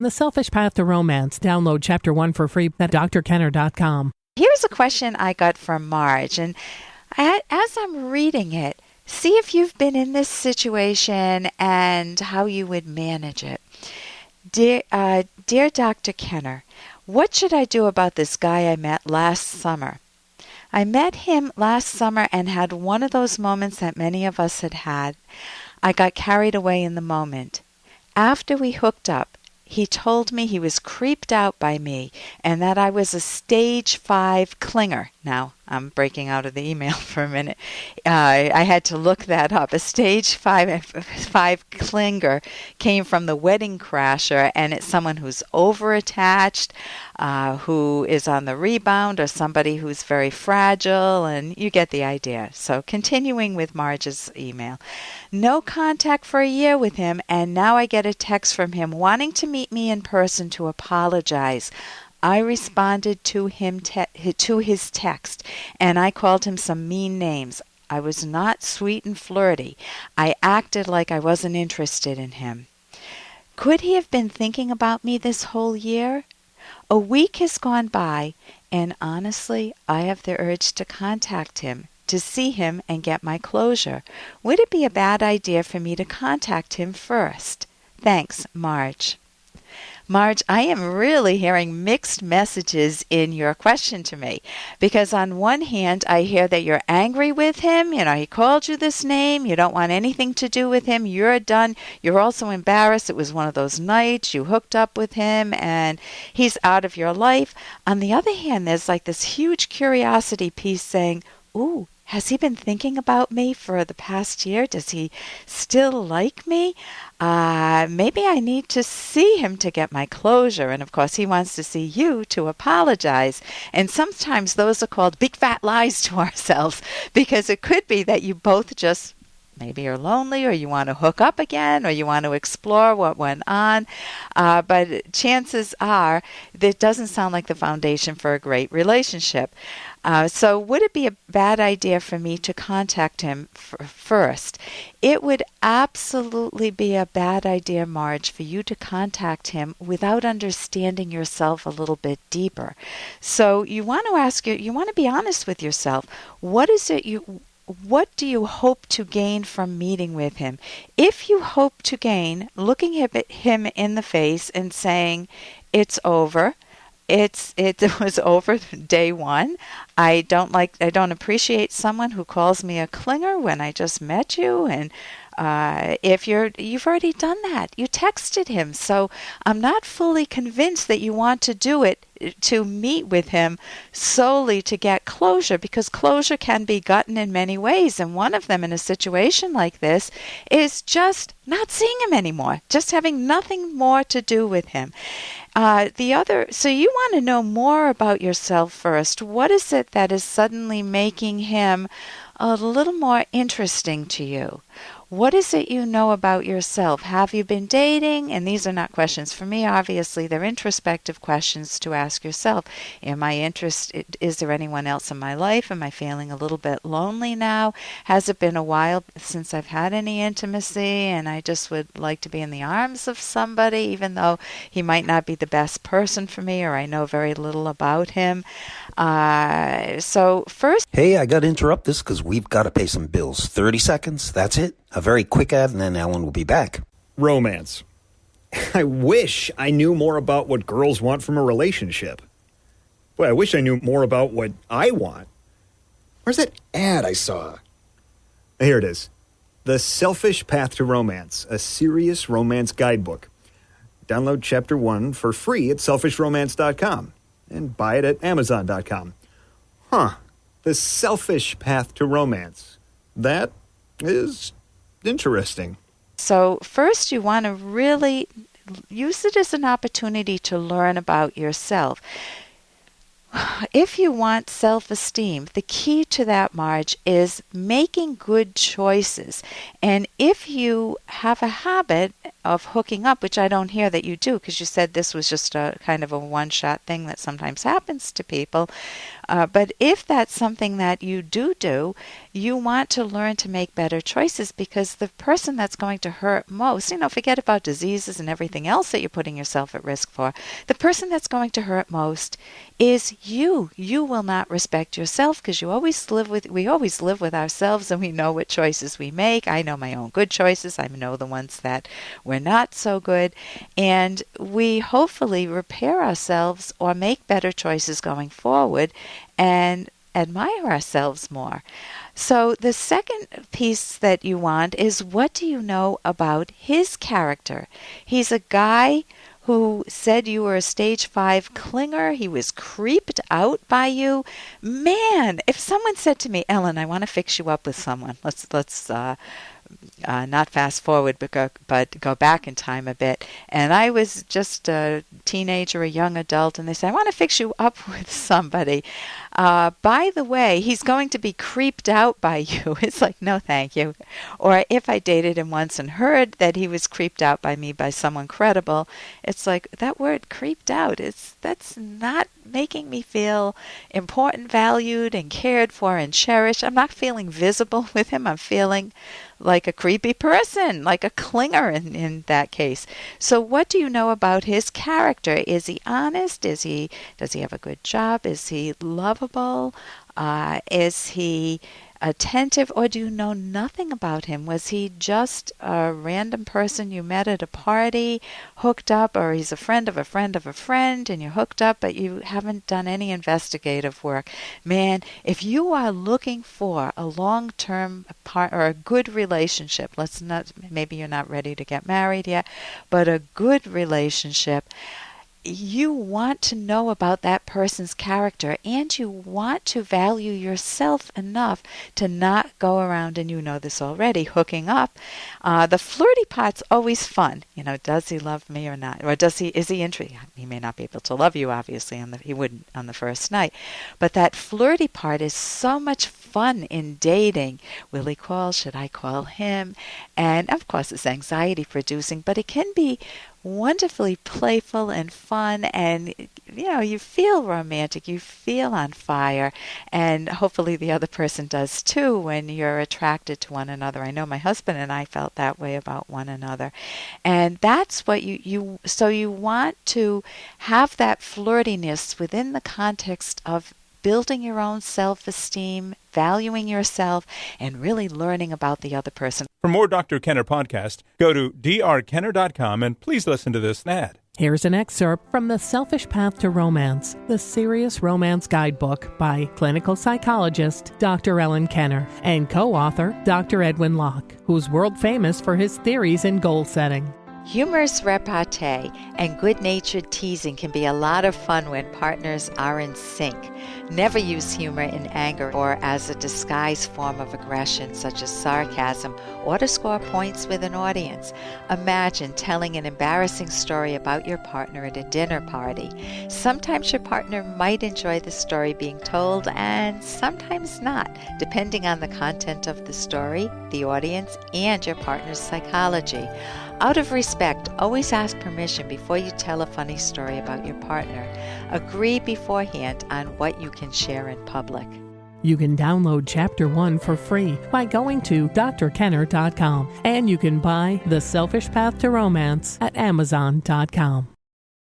The Selfish Path to Romance. Download Chapter 1 for free at drkenner.com. Here's a question I got from Marge, and as I'm reading it, see if you've been in this situation and how you would manage it. Dear Dr. Kenner, what should I do about this guy I met last summer? I met him last summer and had one of those moments that many of us had had. I got carried away in the moment. After we hooked up, he told me he was creeped out by me and that I was a stage 5 clinger. Now, I'm breaking out of the email for a minute. I had to look that up. A stage 5 clinger came from the Wedding Crasher, and it's someone who's overattached, who is on the rebound, or somebody who's very fragile, and you get the idea. So continuing with Marge's email. No contact for a year with him, and now I get a text from him wanting to meet me in person to apologize. I responded to his text, and I called him some mean names. I was not sweet and flirty. I acted like I wasn't interested in him. Could he have been thinking about me this whole year? A week has gone by, and honestly, I have the urge to contact him, to see him and get my closure. Would it be a bad idea for me to contact him first? Thanks, Marge. Marge, I am really hearing mixed messages in your question to me, because on one hand, I hear that you're angry with him. He called you this name. You don't want anything to do with him. You're done. You're also embarrassed. It was one of those nights you hooked up with him and he's out of your life. On the other hand, there's like this huge curiosity piece saying, ooh, has he been thinking about me for the past year? Does he still like me? Maybe I need to see him to get my closure. And of course, he wants to see you to apologize. And sometimes those are called big fat lies to ourselves, because it could be that you both just maybe you're lonely, or you want to hook up again, or you want to explore what went on. But chances are that doesn't sound like the foundation for a great relationship. So would it be a bad idea for me to contact him first? It would absolutely be a bad idea, Marge, for you to contact him without understanding yourself a little bit deeper. So you want to be honest with yourself. What do you hope to gain from meeting with him? If you hope to gain looking at him in the face and saying, it's over, it was over day one. I don't appreciate someone who calls me a clinger when I just met you, and if you've already done that. You texted him, so I'm not fully convinced that you want to do it to meet with him solely to get closure, because closure can be gotten in many ways, and one of them in a situation like this is just not seeing him anymore, just having nothing more to do with him. So you want to know more about yourself first. What is it that is suddenly making him a little more interesting to you? What is it you know about yourself? Have you been dating? And these are not questions for me, obviously. They're introspective questions to ask yourself. Am I interested? Is there anyone else in my life? Am I feeling a little bit lonely now? Has it been a while since I've had any intimacy and I just would like to be in the arms of somebody, even though he might not be the best person for me, or I know very little about him? So first... Hey, I got to interrupt this because we've got to pay some bills. 30 seconds, that's it. A very quick ad, and then Alan will be back. Romance. I wish I knew more about what girls want from a relationship. Boy, I wish I knew more about what I want. Where's that ad I saw? Here it is. The Selfish Path to Romance, a serious romance guidebook. Download Chapter 1 for free at selfishromance.com and buy it at amazon.com. The Selfish Path to Romance. That is interesting. So first you want to really use it as an opportunity to learn about yourself. If you want self-esteem, the key to that, Marge, is making good choices. And if you have a habit of hooking up, which I don't hear that you do, because you said this was just a kind of a one-shot thing that sometimes happens to people. But if that's something that you do, you want to learn to make better choices, because the person that's going to hurt most, forget about diseases and everything else that you're putting yourself at risk for. The person that's going to hurt most is you. You will not respect yourself, because we always live with ourselves, and we know what choices we make. I know my own good choices. I know the ones that were not so good. And we hopefully repair ourselves or make better choices going forward and admire ourselves more. So the second piece that you want is, what do you know about his character? He's a guy who said you were a stage 5 clinger. He was creeped out by you. Man, if someone said to me, Ellen, I want to fix you up with someone. Let's not fast forward, but go back in time a bit. And I was just a teenager, a young adult, and they say, I want to fix you up with somebody. By the way, he's going to be creeped out by you. It's like, no, thank you. Or if I dated him once and heard that he was creeped out by me by someone credible, it's like, that word creeped out, that's not making me feel important, valued, and cared for and cherished. I'm not feeling visible with him. I'm feeling like a creepy person, like a clinger in that case. So what do you know about his character? Is he honest? Does he have a good job? Is he lovable? Is he attentive, or do you know nothing about him? Was he just a random person you met at a party, hooked up, or he's a friend of a friend of a friend, and you hooked up, but you haven't done any investigative work? Man, if you are looking for a long-term part or a good relationship, maybe you're not ready to get married yet, but a good relationship, you want to know about that person's character, and you want to value yourself enough to not go around, and you know this already, hooking up. The flirty part's always fun. Does he love me or not? Or is he interested? He may not be able to love you, obviously, he wouldn't on the first night. But that flirty part is so much fun in dating. Will he call? Should I call him? And of course, it's anxiety producing, but it can be wonderfully playful and fun, and you feel romantic, you feel on fire, and hopefully the other person does too when you're attracted to one another. I know my husband and I felt that way about one another, and that's what you want to have that flirtiness within the context of building your own self-esteem, valuing yourself, and really learning about the other person. For more Dr. Kenner podcast, go to drkenner.com and please listen to this ad. Here's an excerpt from The Selfish Path to Romance, the Serious Romance Guidebook by clinical psychologist Dr. Ellen Kenner and co-author Dr. Edwin Locke, who's world famous for his theories in goal setting. Humorous repartee and good-natured teasing can be a lot of fun when partners are in sync. Never use humor in anger or as a disguised form of aggression, such as sarcasm, or to score points with an audience. Imagine telling an embarrassing story about your partner at a dinner party. Sometimes your partner might enjoy the story being told, and sometimes not, depending on the content of the story, the audience, and your partner's psychology. Out of respect, always ask permission before you tell a funny story about your partner. Agree beforehand on what you can share in public. You can download Chapter 1 for free by going to drkenner.com, and you can buy The Selfish Path to Romance at amazon.com.